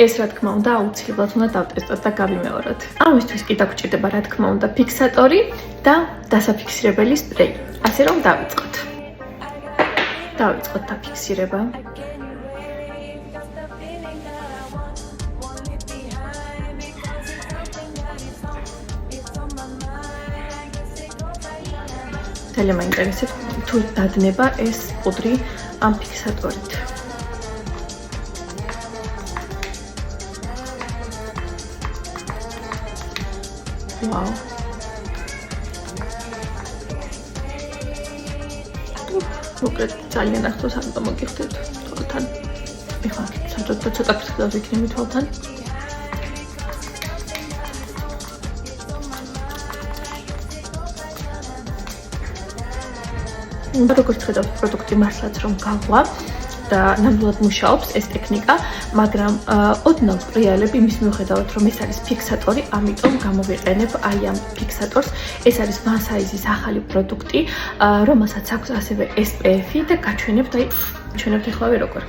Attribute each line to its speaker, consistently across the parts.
Speaker 1: ეს რა თქმა უნდა აუცილებლად უნდა დავტესტოთ და გავიმეოროთ. ამისთვის კი დაგჭირდება რა თქმა უნდა ფიქსატორი და დასაფიქსირებელი სპრეი. ასე რომ დავიწყოთ. დავიწყოთ დაფიქსირება. ძალიან მაინტერესებს თუ დადნება ეს პუდრი ამ ფიქსატორით. ვაუ. მოკლედ ძალიან ახლოს არ უნდა მოგიხდეთ თვალთან. ეხლა ცოტა ფიქსატორი იქნება თვალთან. როგორც ხედავთ, პროდუქტი მართლაც რომ გავვა და ნამდვილად მუშაობს ეს ტექნიკა, მაგრამ ოდნავ პრიალებ იმის მიუხედავად, რომ ეს არის ფიქსატორი, ამიტომ გამოვიყენებ აი ამ ფიქსატორს. ეს არის მასაიზის ახალი პროდუქტი, რომელსაც აქვს ასევე SPF და გაჩვენებთ აი ჩვენებთ ეხლავე როგორ.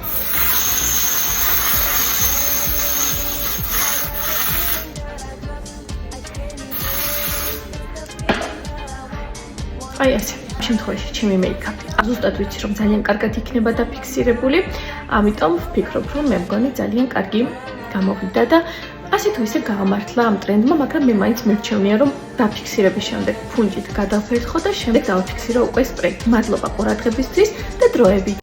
Speaker 1: აი ასე. შემთხვევაში ჩემი მეიკაპი ზუსტად ვიცი რომ ძალიან კარგად იქნება დაფიქსირებული, ამიტომ ვფიქრობ რომ მე მგონი ძალიან კარგი გამოვიდა და ასე თუ ისე გაამართლა ამ ტრენდმა, მაგრამ მე მაინც მირჩევნია რომ დაფიქსირების შემდეგ ფუნჯით გადავფერხო და შემდეგ დავფიქსირო უკვე სპრეით. მადლობა ყურადღებისთვის და დროებით.